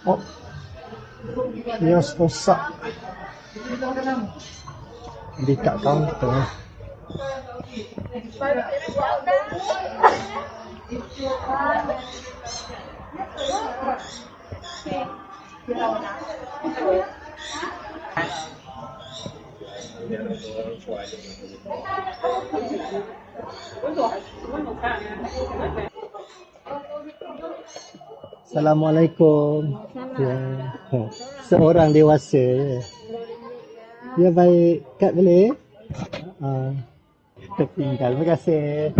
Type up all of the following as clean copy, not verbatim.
Oh, kios rosak di kat kaunter. Assalamualaikum. Ya. Seorang dewasa. Ya baik. Kak boleh? Tertinggal. Terima kasih.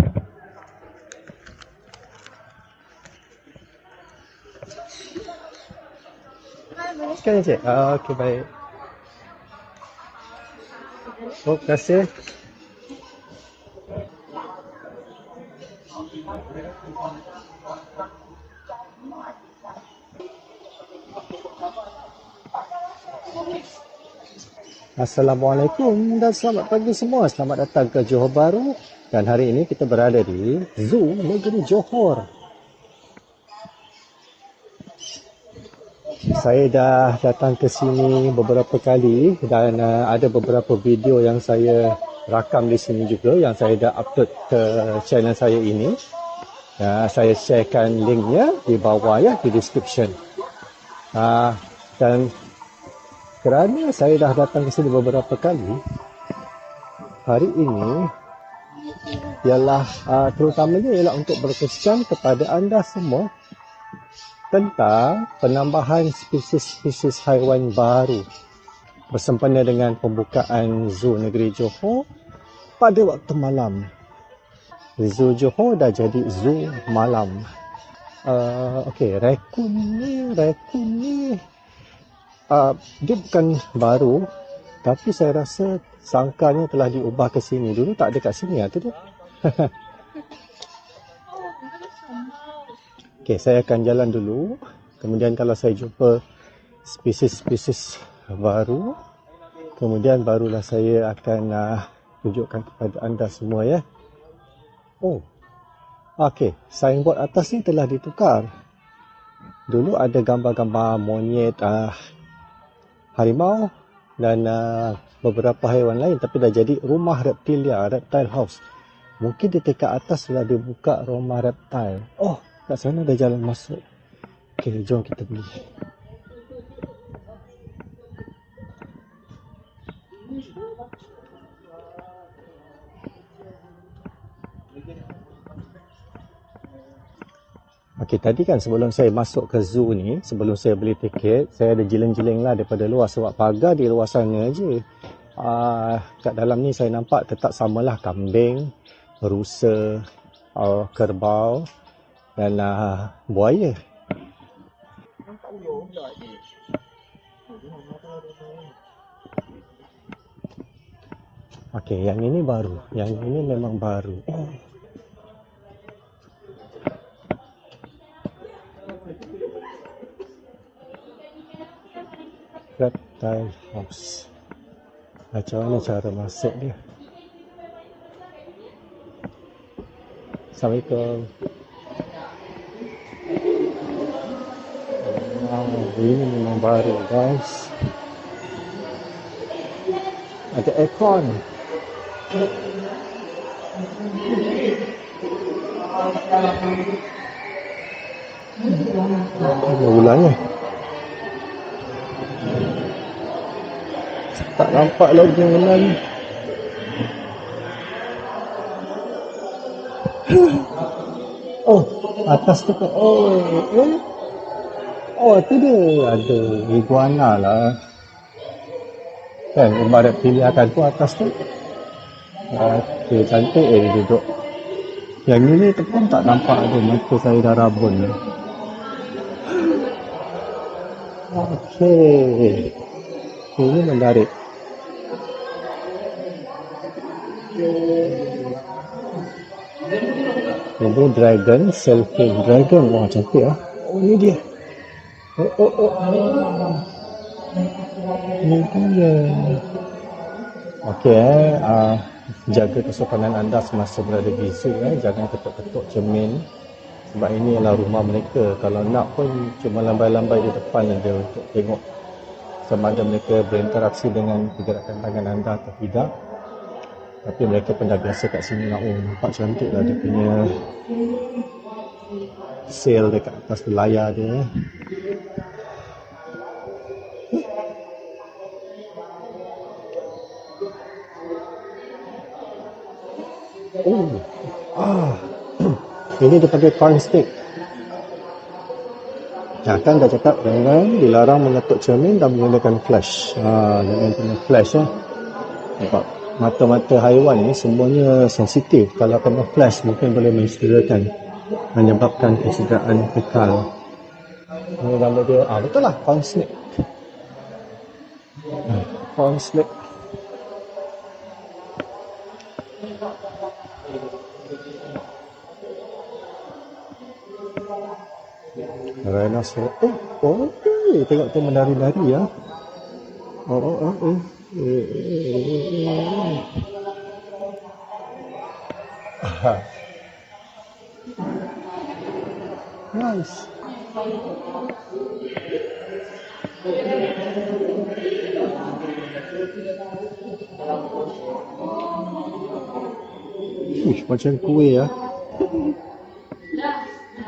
Sekarang cik? Okey baik. Oh, terima kasih. Assalamualaikum dan selamat pagi semua. Selamat datang ke Johor Bahru. Dan hari ini kita berada di Zoo Negeri Johor. Saya dah datang ke sini beberapa kali dan ada beberapa video yang saya rakam di sini juga yang saya dah upload ke channel saya ini. Saya sharekan linknya di bawah ya, di description. Dan kerana saya dah datang ke sini beberapa kali, hari ini ialah terutamanya ialah untuk berkongsi kepada anda semua tentang penambahan spesies-spesies haiwan baru bersempena dengan pembukaan Zoo Negeri Johor pada waktu malam. Zoo Johor dah jadi zoo malam. Okey, rakun ni dia bukan baru, tapi saya rasa sangkarnya telah diubah ke sini. Dulu tak ada kat sini tu dia. Okey, saya akan jalan dulu. Kemudian kalau saya jumpa spesies-spesies baru, kemudian barulah saya akan tunjukkan kepada anda semua ya. Oh, okey, signboard atas ni telah ditukar. Dulu ada gambar-gambar monyet, harimau dan beberapa haiwan lain, tapi dah jadi rumah reptilia, reptile house. Mungkin di tingkat atas sudah dibuka rumah reptile. Oh, kat sana ada jalan masuk. Okey, jom kita beli. Okey, tadi kan sebelum saya masuk ke zoo ni, sebelum saya beli tiket, saya ada jiling-jiling lah daripada luar sebab pagar di luar sana je. Kat dalam ni saya nampak tetap samalah kambing, rusa, kerbau dan buaya. Okey, yang ini baru. Yang ini memang baru. Reptile house. Macam mana cara masuk dia? Assalamualaikum. Ini memang baru guys. Ada aircon. Ada ulangnya. Tak nampak lagi ulang ni. Oh, atas tu kan. Oh, tu dia ada iguana lah. Kan, rumah reptilia kan tu atas tu. Okey, cantik dia duduk. Yang ini tu pun tak nampak ada. Mata saya dah rabun. Okey. Ini menarik. Ini dragon, selfie dragon. Wah, cantik ah. Oh, ni dia. Oh. Ni dia. Okey jaga kesopanan anda semasa berada di zoo jangan ketuk-ketuk cermin sebab ini adalah rumah mereka. Kalau nak pun cuma lambai-lambai di depan aja untuk tengok sama ada mereka berinteraksi dengan pergerakan tangan anda atau tidak. Tapi mereka pun dah biasa kat sini lah. Oh, nampak cantik lah dia punya sail dekat atas layar dia. Ini dia pakai corn stick. Kan dah cakap jangan dilarang mengetuk cermin dan menggunakan flash. Jangan guna flash Sebab mata-mata haiwan ni semuanya sensitif. Kalau kena flash mungkin boleh menceritakan, menyebabkan kecederaan kekal. Ini nama dia, betul lah, corn snake. Corn snake. Rhinoceros. Tengok tu menari-nari ya. Nice. Macam kuih ya.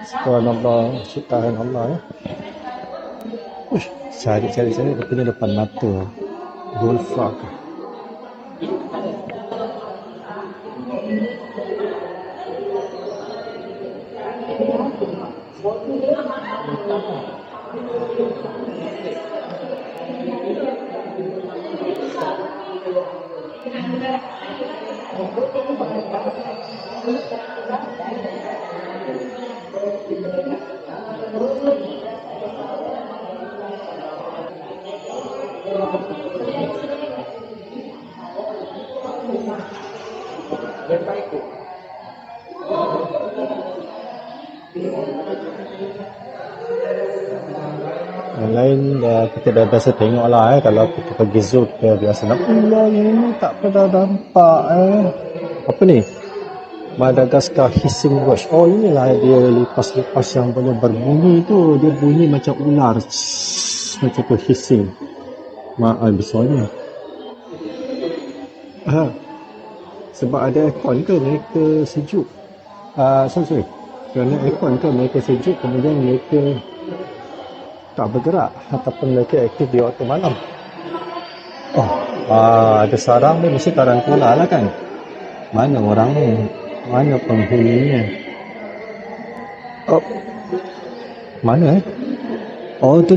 Subhanallah, ciptaan Allah ya. Cari rupanya depan mata. Bullfrog. Yang lain kita dah biasa tengok lah kalau kita pergi zoo kita biasa nampak. Yang ini tak pernah nampak Apa ni? Madagascar hissing bush. Inilah dia lipas-lipas yang boleh berbunyi tu. Dia bunyi macam ular. Macam tu hissing. Besarnya. Sebab ada aircon ke mereka sejuk? Sorry. Kerana aircon ke mereka sejuk, kemudian mereka tak bergerak ataupun mereka aktif di waktu malam. Ada sarang ni mesti tarantula lah kan. Mana orang ni? Mana penghuninya? Mana tu.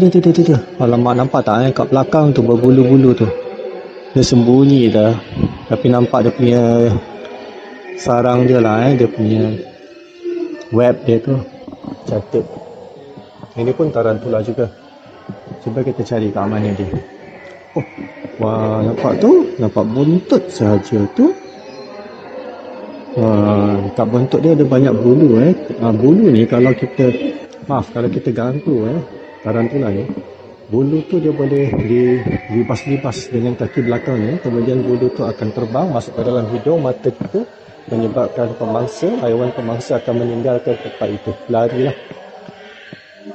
Alamak, nampak tak kat belakang tu berbulu-bulu tu. Dia sembunyi dah. Tapi nampak dia punya sarang dia lah dia punya web dia tu. Cantik. Ini pun tarantula juga. Cuba kita cari kat mana dia. Wah, nampak tu? Nampak buntut sahaja tu. Kat buntut dia ada banyak bulu bulu ni kalau kita ganggu tarantula ni, bulu tu dia boleh dilibas-libas dengan kaki belakang ni, kemudian bulu tu akan terbang masuk ke dalam hidung mata kita, menyebabkan haiwan pemangsa akan meninggalkan tempat itu, larilah.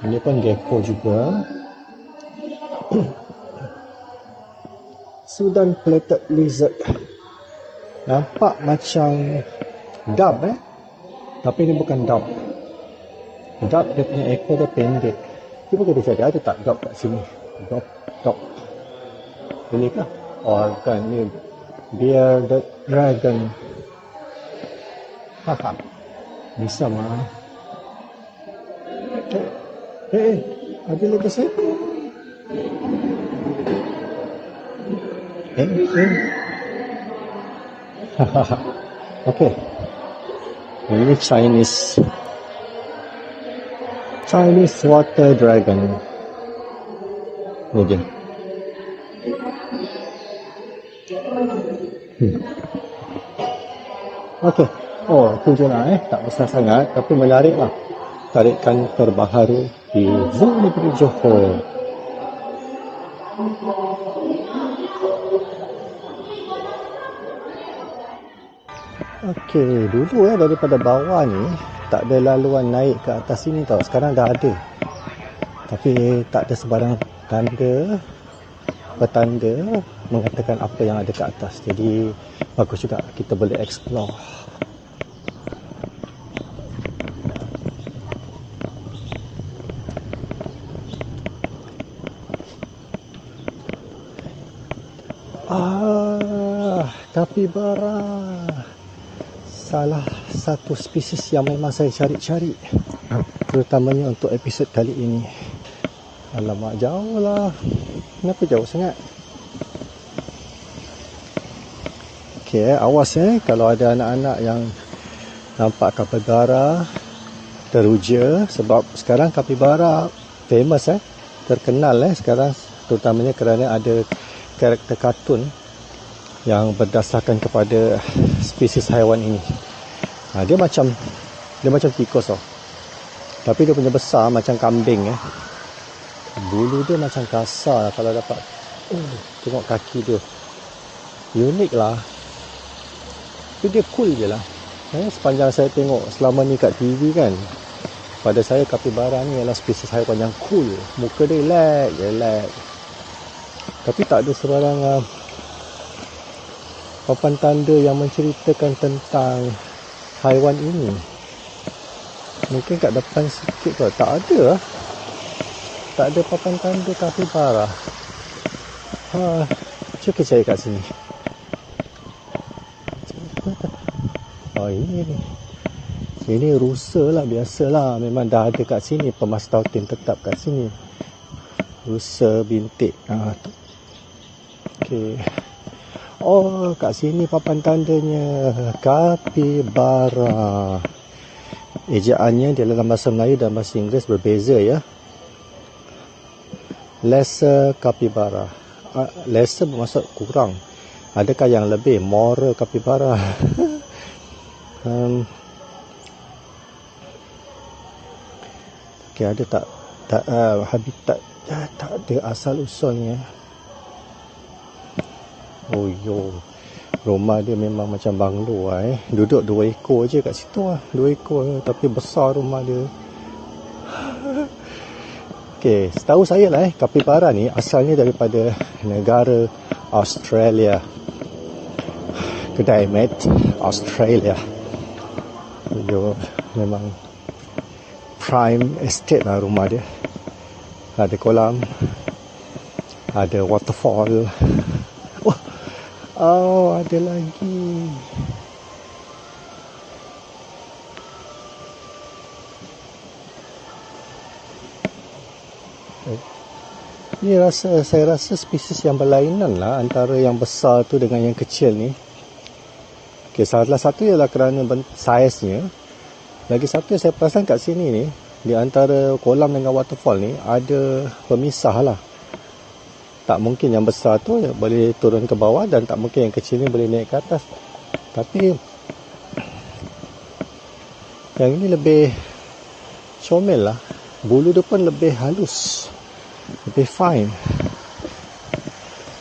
Ini pun gecko juga. Sudan plated lizard. Nampak macam dub tapi ini bukan dub. Dub dia punya ekor dia pendek. Cuba kita cari ada tak dub kat sini. Dub. Ini kah? Kan ni bearded dragon. Bisa mah. Ada lagi satu. Okay. Ini Chinese water dragon. Ini dia. Okay. Oh, tu je lah tak besar sangat tapi menarik lah. Tarikan terbaharu di Zoo Negeri Johor. Okey, dulu daripada bawah ni tak ada laluan naik ke atas sini tau. Sekarang dah ada. Tapi tak ada sebarang petanda mengatakan apa yang ada ke atas. Jadi bagus juga kita boleh explore. Kapibara. Salah satu spesies yang memang saya cari-cari. Terutamanya untuk episod kali ini. Alamak, jauh lah. Kenapa jauh sangat? Okey, awas kalau ada anak-anak yang nampak kapibara, teruja. Sebab sekarang kapibara famous terkenal sekarang, terutamanya kerana ada karakter kartun yang berdasarkan kepada spesies haiwan ini. Dia macam tikus tau. Tapi dia punya besar macam kambing Bulu dia macam kasar kalau dapat tengok kaki dia. Unik lah. Tapi dia cool je lah. Sepanjang saya tengok selama ni kat TV kan, pada saya kapibara ni adalah spesies haiwan yang cool. Muka dia relax. Tapi tak ada sebarang papan tanda yang menceritakan tentang haiwan ini. Mungkin kat depan sikit kot. Tak ada papan tanda kapibara. Cuba cari kat sini. Oh, ini sini rusa lah, biasalah. Memang dah ada kat sini. Pemastautin tetap kat sini. Rusa bintik. Okey. Oh, kat sini papan tandanya. Kapibara. Ejaannya dia dalam bahasa Melayu dan bahasa Inggeris berbeza Lesser kapibara. Lesser bermaksud kurang. Adakah yang lebih? More kapibara. Okey, ada tak habitat? Tak ada asal usulnya. Oh yo, rumah dia memang macam banglo Duduk 2 ekor je kat situ 2 ekor tapi besar rumah dia. Okey, setahu saya kapibara ni asalnya daripada negara Australia. Kedai mate Australia. Yo, memang prime estate lah rumah dia. Ada kolam, ada waterfall. Oh, ada lagi. Ini saya rasa spesies yang berlainan lah antara yang besar tu dengan yang kecil ni. Okay, salah satu ialah kerana saiznya. Lagi satu yang saya perasan kat sini ni, di antara kolam dengan waterfall ni ada pemisah lah. Tak mungkin yang besar tu boleh turun ke bawah dan tak mungkin yang kecil ni boleh naik ke atas. Tapi yang ini lebih comel lah. Bulu dia pun lebih halus, lebih fine.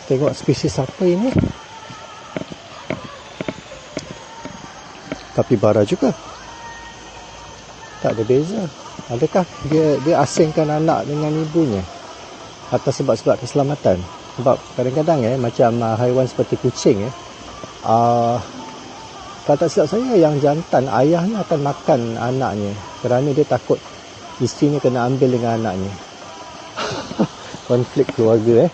Tengok spesies apa ini. Kapibara juga. Tak ada beza. Adakah dia asingkan anak dengan ibunya atas sebab-sebab keselamatan? Sebab kadang-kadang macam haiwan seperti kucing kalau tak silap saya, yang jantan ayahnya akan makan anaknya kerana dia takut isterinya kena ambil dengan anaknya. Konflik keluarga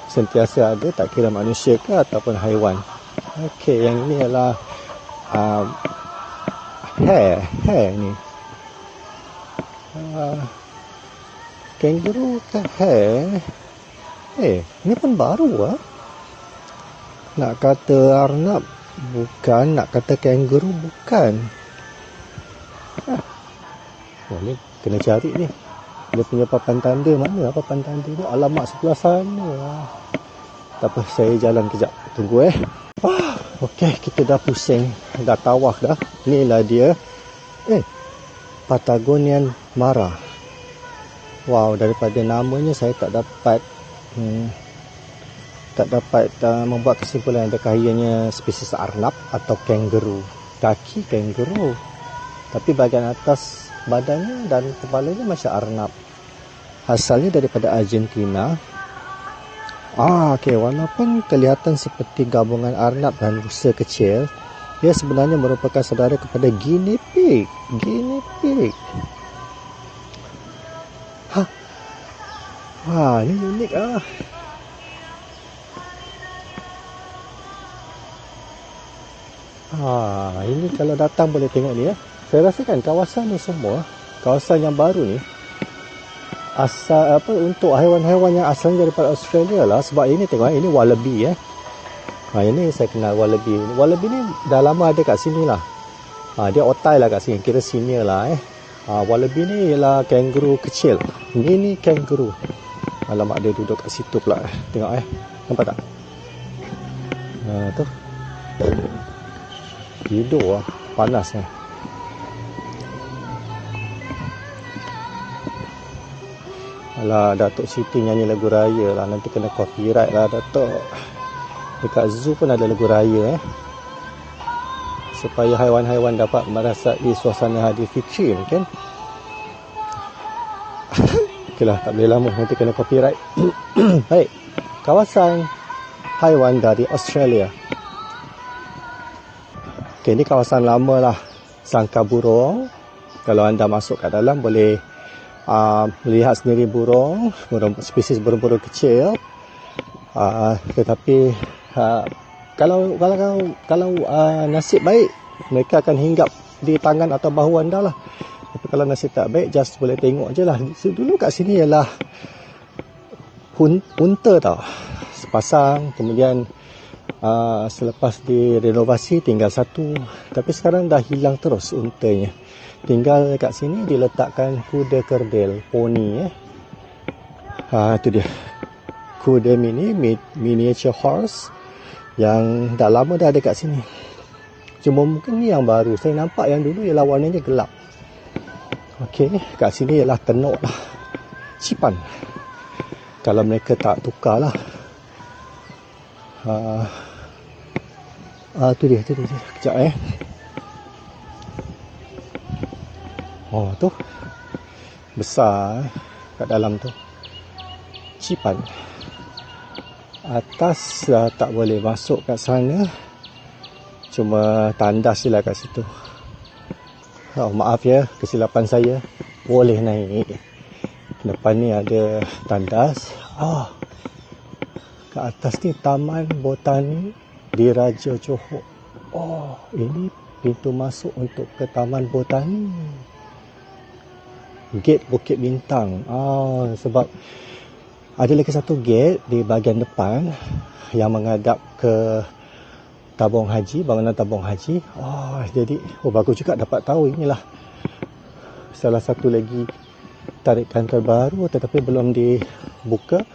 sentiasa ada, tak kira manusia ke ataupun haiwan. Okey, yang ini adalah hair ni. Kangaroo ke hair? Ni pun baru Nak kata arnab bukan, nak kata kangaroo bukan. Ni kena cari ni. Dia punya papan tanda mana? Papan tanda ni alamat sebelah sana. Tak apa, saya jalan kejap. Tunggu Okey, kita dah pusing dah tawaf dah. Inilah dia. Patagonian Mara. Wow, daripada namanya saya tak dapat membuat kesimpulan adakah ianya spesies arnab atau kangaroo. Kaki kangaroo, tapi bahagian atas badannya dan kepalanya macam arnab. Asalnya daripada Argentina. Okey, walaupun kelihatan seperti gabungan arnab dan rusa kecil, ia sebenarnya merupakan saudara kepada guinea pig. Guinea pig. Wah, ini unik ah. Ini kalau datang boleh tengok ni ya. Saya rasa kan kawasan ni semua, kawasan yang baru ni asal untuk haiwan-haiwan yang asalnya daripada Australia lah. Sebab ini tengok, ini wallaby ya. Ini saya kenal wallaby. Wallaby ni dah lama ada kat sini lah. Dia otai lah kat sini, kira senior lah Wallaby ni ialah kangaroo kecil, mini kangaroo. Alamak, dia duduk kat situ pula. Tengok nampak tak? Tu hidup lah, panas lah. Alah, Datuk Siti nyanyi lagu raya lah, nanti kena copyright lah Datuk. Dekat zoo pun ada lagu raya supaya haiwan-haiwan dapat merasai suasana Haidil Fitri mungkin. Okeylah, tak boleh lama, nanti kena copyright. Baik, kawasan haiwan dari Australia. Okey, ini kawasan lama lah. Sangkar burung. Kalau anda masuk kat dalam boleh melihat sendiri burung spesies burung-burung kecil. Tetapi kalau nasib baik, mereka akan hinggap di tangan atau bahu anda lah. Tapi kalau nasib tak baik, just boleh tengok je lah. Dulu kat sini ialah unta tau, sepasang. Kemudian selepas direnovasi tinggal satu, tapi sekarang dah hilang terus untanya. Tinggal kat sini diletakkan kuda kerdil, poni itu dia, kuda miniature horse yang dah lama dah ada kat sini. Cuma mungkin ni yang baru. Saya nampak yang dulu ialah warnanya gelap. Okey, kat sini ialah tenuk lah, cipan. Kalau mereka tak tukar lah. Tu dia. Kejap tu besar kat dalam tu, cipan. Atas tak boleh masuk kat sana, cuma tandas je lah kat situ. Maaf ya, kesilapan saya. Boleh naik. Depan ni ada tandas. Kat atas ni Taman Botani Diraja Johor. Ini pintu masuk untuk ke Taman Botani. Gate Bukit Bintang. Sebab ada lagi satu gate di bahagian depan yang menghadap ke tabung haji, bangunan tabung haji. Jadi bagus juga dapat tahu inilah salah satu lagi tarikan terbaru, tetapi belum dibuka,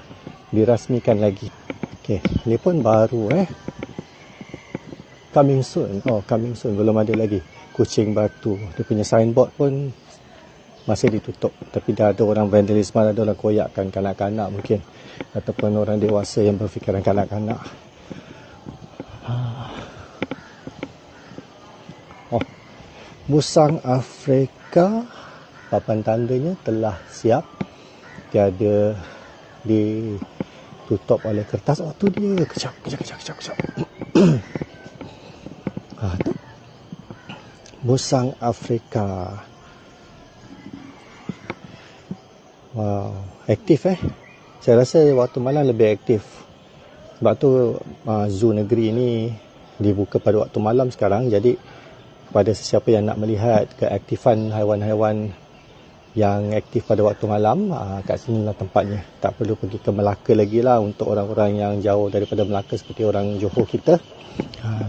dirasmikan lagi. Okey, ini pun baru coming soon. Coming soon, belum ada lagi. Kucing Batu, dia punya signboard pun masih ditutup, tapi dah ada orang vandalisme, ada orang koyakkan kanak-kanak mungkin, ataupun orang dewasa yang berfikiran kanak-kanak. Musang Afrika, papan tandanya telah siap. Dia ada ditutup oleh kertas. Tu dia. Kejap. Tu musang Afrika. Wow, aktif Saya rasa waktu malam lebih aktif. Sebab tu zoo negeri ini dibuka pada waktu malam sekarang. Jadi kepada sesiapa yang nak melihat keaktifan haiwan-haiwan yang aktif pada waktu malam, kat sini lah tempatnya. Tak perlu pergi ke Melaka lagi lah untuk orang-orang yang jauh daripada Melaka seperti orang Johor kita.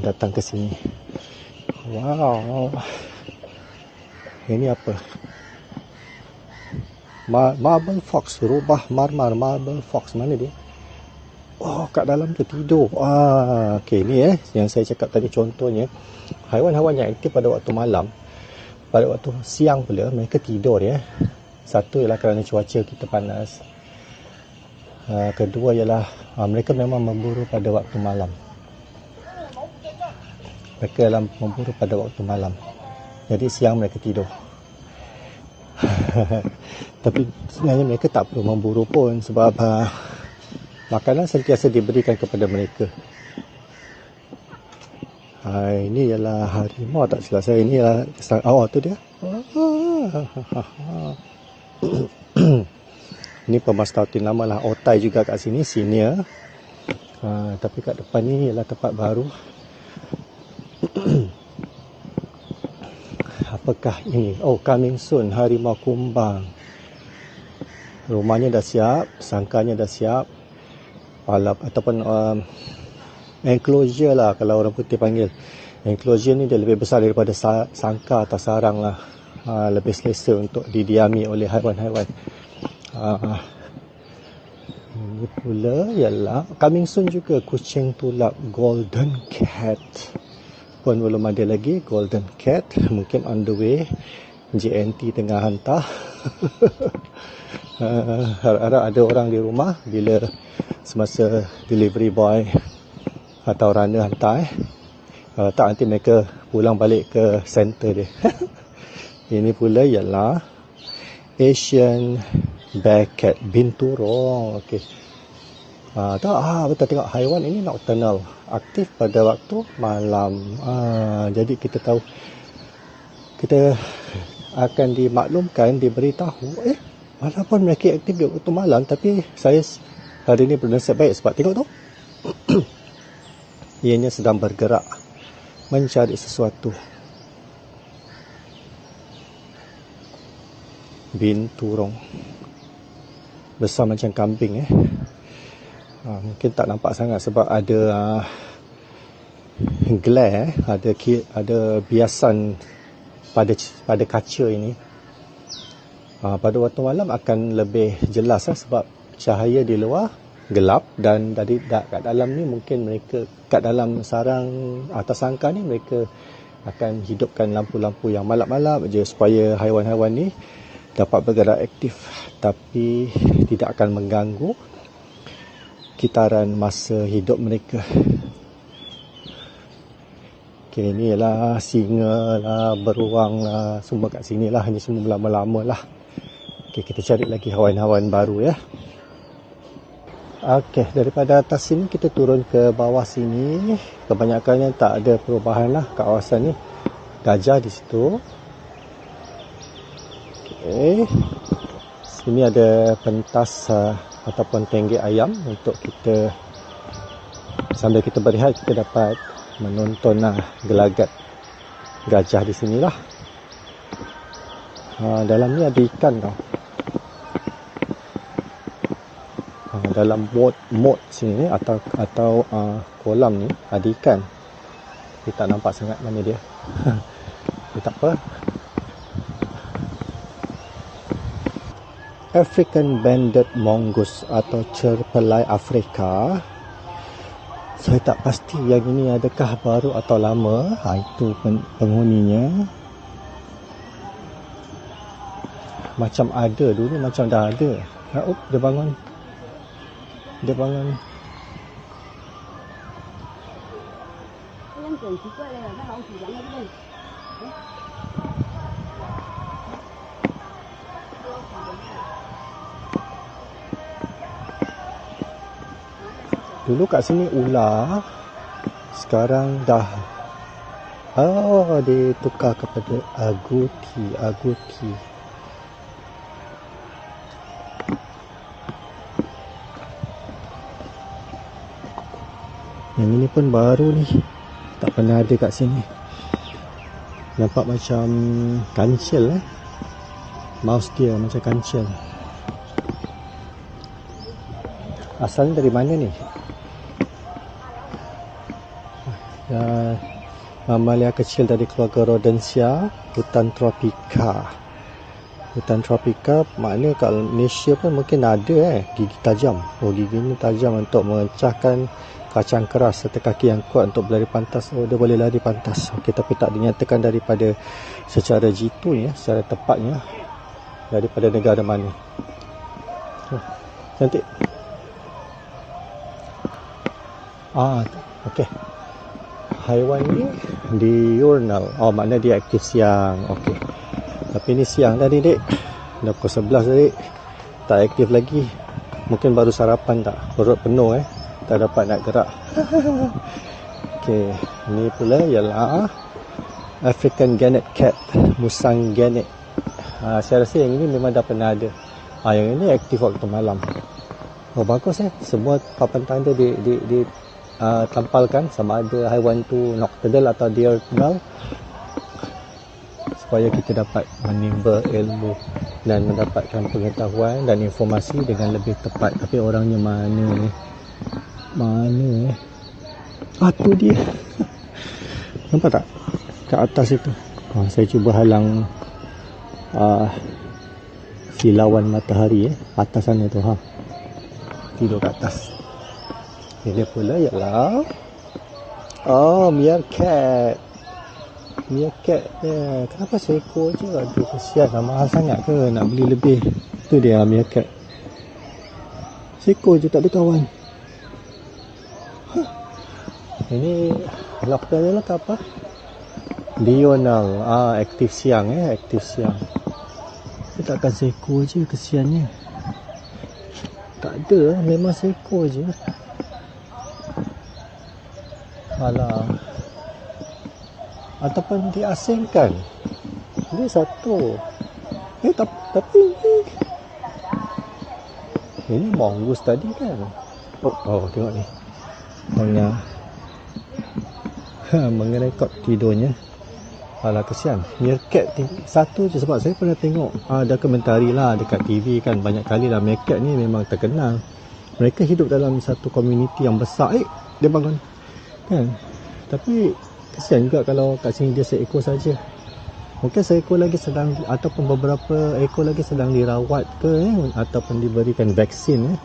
Datang ke sini. Wow. Ini apa? Marble fox, rubah marmar marble fox. Mana dia? Oh, kat dalam tu tidur. Okay, ni yang saya cakap tadi contohnya. Haiwan-haiwan yang aktif pada waktu malam, pada waktu siang pula mereka tidur ya. Satu ialah kerana cuaca kita panas. Kedua ialah mereka memang memburu pada waktu malam. Mereka dalam memburu pada waktu malam. Jadi siang mereka tidur. Tapi sebenarnya mereka tak perlu memburu pun sebab makanan sentiasa diberikan kepada mereka. Ini ialah harimau tak silap saya. Ini ialah tu dia. Ini pemastautin lama lah. Otai juga kat sini, senior. Tapi kat depan ni ialah tempat baru. Apakah ini? Oh, coming soon, harimau kumbang. Rumahnya dah siap, sangkanya dah siap. Ataupun enclosure lah kalau orang putih panggil. Enclosure ni dia lebih besar daripada sangka atau sarang lah. Lebih selesa untuk didiami oleh haiwan-haiwan. Ini pula ialah coming soon juga kucing tulap golden cat. Pun belum ada lagi golden cat, mungkin on the way. JNT tengah hantar. Harap-harap ada orang di rumah bila semasa delivery boy atau runner hantar. Kalau tak nanti mereka pulang balik ke center dia. Ini pula ialah Asian bearcat binturong. Okey. Betul, tengok haiwan ini nocturnal, aktif pada waktu malam. Jadi kita tahu, kita akan dimaklumkan, diberitahu walaupun mereka aktif di waktu malam, tapi saya hari ini bernasib baik sebab tengok tu ianya sedang bergerak mencari sesuatu. Binturong besar macam kambing mungkin tak nampak sangat sebab ada glare, ada biasan pada kaca ini. Pada waktu malam akan lebih jelas sebab cahaya di luar gelap dan dari kat dalam ni mungkin mereka kat dalam sarang atau sangka ni mereka akan hidupkan lampu-lampu yang malap-malap je supaya haiwan-haiwan ni dapat bergerak aktif tapi tidak akan mengganggu kitaran masa hidup mereka. Okey, ni ialah singa lah, beruang lah, semua kat sini lah. Ini semua lama-lama lah. Okey, kita cari lagi haiwan-haiwan baru ya. Okey, daripada atas sini kita turun ke bawah sini. Kebanyakannya tak ada perubahan lah kawasan ni. Gajah di situ. Okey. Sini ada pentas ataupun tenggek ayam untuk kita sambil kita berehat kita dapat menonton gelagat gajah di sinilah. Dalam ni ada ikan tau. Dalam mod sini atau kolam ni ada ikan. Tapi tak nampak sangat mana dia. Tak apa. African banded mongoose atau cerpelai Afrika. Saya tak pasti yang ini adakah baru atau lama. Itu penghuninya. Macam ada dulu, macam dah ada. Dia bangun. Dulu kat sini ular, sekarang dah ditukar kepada aguti. Yang ini pun baru ni, tak pernah ada kat sini. Nampak macam kancil mouse dia macam kancil. Asalnya dari mana ni? Mamalia kecil dari keluarga Rodentia, hutan tropika. Hutan tropika makna kat Malaysia pun mungkin ada gigi tajam. Gigi ni tajam untuk memecahkan kacang keras serta kaki yang kuat untuk berlari pantas. Dia boleh lari pantas. Tapi tak dinyatakan daripada secara jitu secara tepatnya daripada negara mana. Cantik. Okey. Haiwan ni diurnal. Makna dia aktif siang. Okey. Tapi ni siang tadi, Dek. Dah pukul 11 tadi. Tak aktif lagi. Mungkin baru sarapan tak. Perut penuh tak dapat nak gerak. Okey. Ni pula ialah African Genet Cat. Musang Genet. Saya rasa yang ini memang dah pernah ada. Yang ini aktif waktu malam. Bagus Semua papan tanda di tampalkan sama ada haiwan tu nocturnal atau diurnal, supaya kita dapat menimba ilmu dan mendapatkan pengetahuan dan informasi dengan lebih tepat. Tapi orangnya mana tu dia. Nampak tak kat atas itu? Saya cuba halang kilauan matahari atas sana tu. Tidur kat atas. Ini pula ialah meerkat. Meerkat kenapa seekor je? Aduh, kesian lah. Mahal sangat ke nak beli lebih? Tu dia meerkat. Seekor je, tak ada kawan. Ini nocturnal atau apa? Diurnal. Aktif siang aktif siang. Dia takkan seekor je, kesiannya. Tak ada, memang seekor je. Alah. Ataupun diasingkan. Dia satu. Tapi ini mongoose tadi kan. Tengok ni. Mengerekod tidurnya. Alah, kesian. Meerkat satu je, sebab saya pernah tengok dokumentari lah dekat TV kan. Banyak kali lah meerkat ni memang terkenal. Mereka hidup dalam satu komuniti yang besar. Dia bangun kan. Tapi kesian juga kalau kat sini dia seekor saja. Mungkin seekor lagi sedang, ataupun beberapa ekor lagi sedang dirawat ke ataupun diberikan vaksin.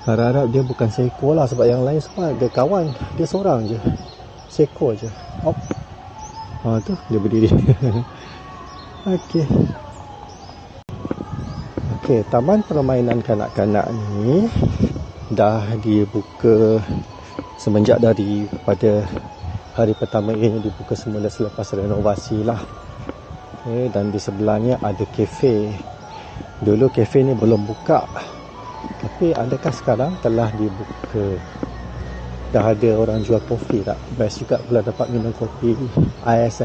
Harap-harap dia bukan seekor lah, sebab yang lain semua ada kawan. Dia seorang je, seekor je. Tu dia berdiri. Okey, taman permainan kanak-kanak ni dah dibuka semenjak daripada hari pertama ini dibuka semula selepas renovasi lah. Dan di sebelahnya ada kafe. Dulu kafe ni belum buka, tapi adakah sekarang telah dibuka? Dah ada orang jual kopi tak? Best juga kalau dapat minum kopi ais.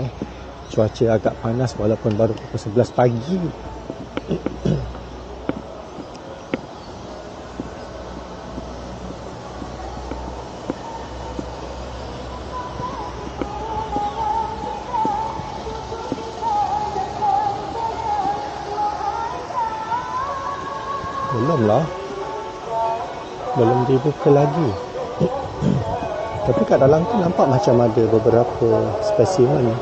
Cuaca agak panas walaupun baru pukul 11 pagi. Belum dibuka lagi. Tapi kat dalam tu nampak macam ada beberapa spesimen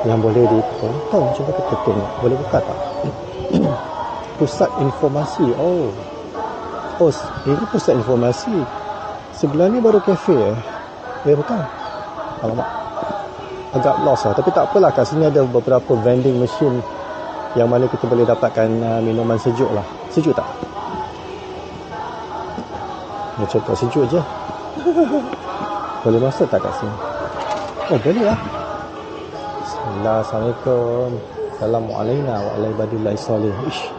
yang boleh ditonton. Cuba kita tengok. Boleh buka tak? Pusat informasi. Ini pusat informasi. Sebelah ni baru kafe bukan? Alamak, agak lost lah. Tapi tak apalah, kat sini ada beberapa vending machine yang mana kita boleh dapatkan minuman sejuk lah. Sejuk tak? Macam tak sejuk je. Boleh masuk tak kat sini? Boleh lah. Assalamualaikum. Assalamualaikum warahmatullahi wabarakatuh.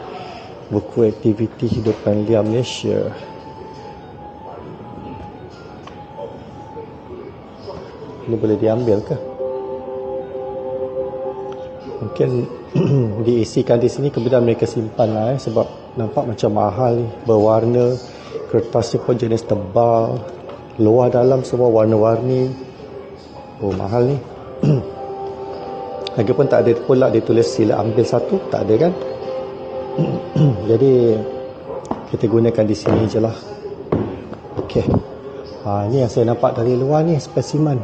Buku aktiviti hidupan liar Malaysia. Ini boleh diambil ke? Mungkin diisikan di sini, kemudian mereka simpan lah sebab nampak macam mahal ni. Berwarna, kertasnya pun jenis tebal, luar dalam semua warna-warni. Mahal ni. Lagipun tak ada pula dia tulis sila ambil satu, tak ada kan? Jadi kita gunakan di sini je lah. Okey. Ni yang saya nampak dari luar ni, spesimen.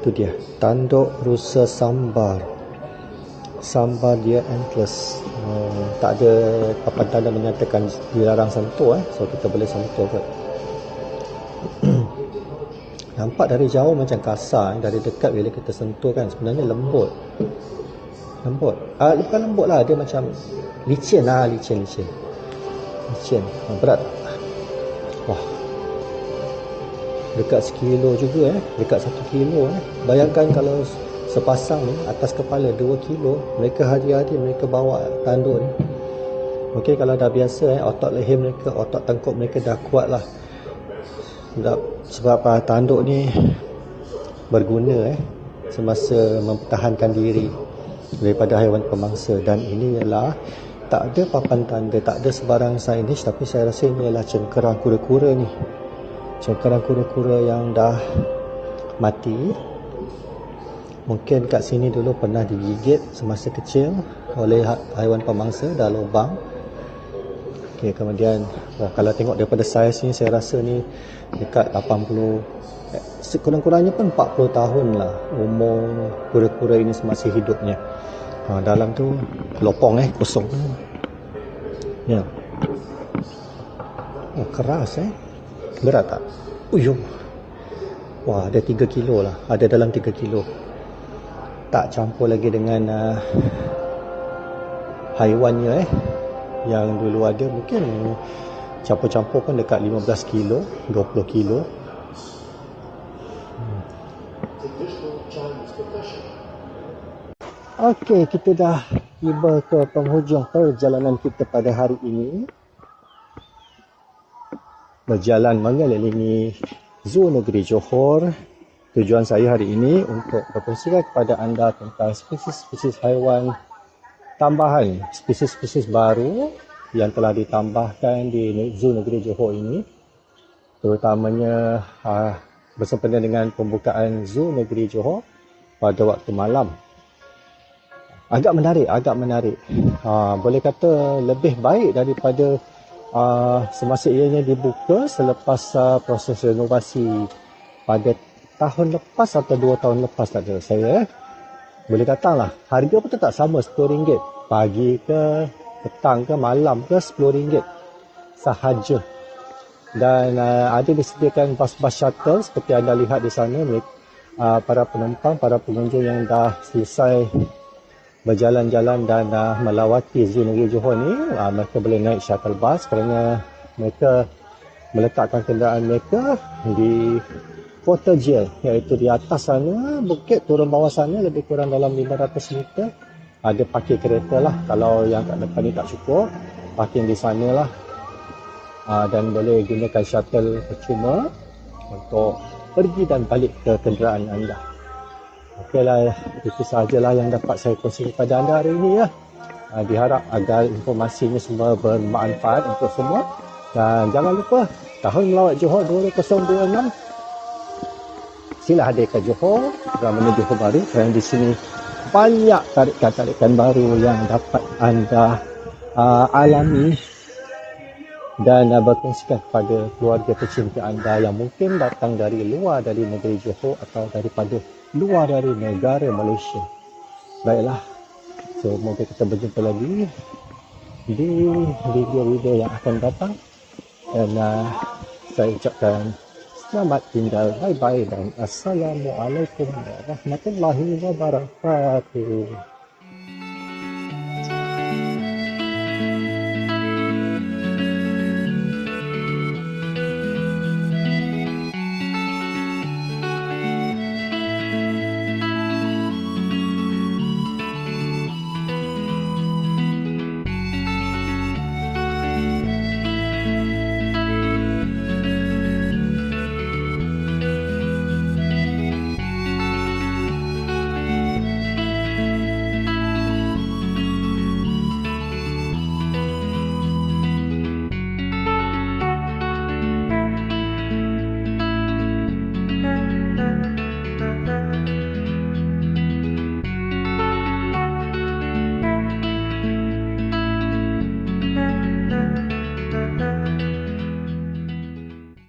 Tu dia, tanduk rusa sambar. Sambar dia endless. Tak ada papan tanda menyatakan dilarang sentuh so kita boleh sentuh kot. Nampak dari jauh macam kasar, dari dekat bila kita sentuh kan sebenarnya lembut. Bukan lembut lah, dia macam licin. Berat. Wah, dekat sekilo juga dekat 1 kilo Bayangkan kalau sepasang ni atas kepala 2 kilo, mereka hari-hari mereka bawa tanduk ni. Mungkin kalau dah biasa otot leher mereka, otot tengkuk mereka dah kuat lah. Sebab tanduk ni berguna semasa mempertahankan diri daripada haiwan pemangsa. Dan ini ialah tak ada papan tanda, tak ada sebarang signage, tapi saya rasa ini ialah cengkerang kura-kura ni. Cengkerang kura-kura yang dah mati. Mungkin kat sini dulu pernah digigit semasa kecil oleh haiwan pemangsa, dah lubang. Okay, kemudian kalau tengok daripada saiz ni, saya rasa ni dekat 80, kurang-kurangnya pun 40 tahun lah umur kura-kura ini semasa hidupnya. Dalam tu lopong kosong. Ya. Keras berat tak? Wah, ada 3 kilo lah. Ada dalam 3 kilo. Tak campur lagi dengan haiwannya yang dulu ada. Mungkin campur-campur pun dekat 15 kilo, 20 kilo. Okey, kita dah tiba ke penghujung perjalanan kita pada hari ini. Berjalan mengelilingi Zoo Negeri Johor. Tujuan saya hari ini untuk berkongsikan kepada anda tentang spesies-spesies haiwan tambahan, spesies-spesies baru yang telah ditambahkan di Zoo Negeri Johor ini. Terutamanya bersempena dengan pembukaan Zoo Negeri Johor pada waktu malam. Agak menarik. Boleh kata lebih baik daripada semasa ianya dibuka selepas proses renovasi pada tahun lepas atau 2 tahun lepas tak ada saya. Boleh datanglah. Harga pun tetap sama, RM10. Pagi ke, petang ke, malam ke, RM10 sahaja. Dan ada disediakan bas-bas shuttle seperti anda lihat di sana. Para penumpang, para pengunjung yang dah selesai berjalan-jalan dan melawati Zoo Negeri Johor ni, mereka boleh naik shuttle bus kerana mereka meletakkan kenderaan mereka di Porter Jail, iaitu di atas sana bukit, turun bawah sana lebih kurang dalam 500 meter. Ada parking kereta lah. Kalau yang kat depan ni tak cukup, parking di sana lah. Dan boleh gunakan shuttle percuma untuk pergi dan balik ke kenderaan anda. Okeylah, itu sahajalah yang dapat saya kongsi kepada anda hari ini ya. Diharap agar informasinya semua bermanfaat untuk semua. Dan jangan lupa, Tahun Melawat Johor 2026, sila hadir ke Johor dan menuju Johor Bahru, kerana di sini banyak tarikan-tarikan baru yang dapat anda alami dan berkongsikan kepada keluarga tercinta anda yang mungkin datang dari luar dari negeri Johor atau daripada luar dari negara Malaysia. Baiklah, semoga kita berjumpa lagi di video-video yang akan datang. Dan saya ucapkan selamat tinggal, bye-bye dan Assalamualaikum warahmatullahi wabarakatuh.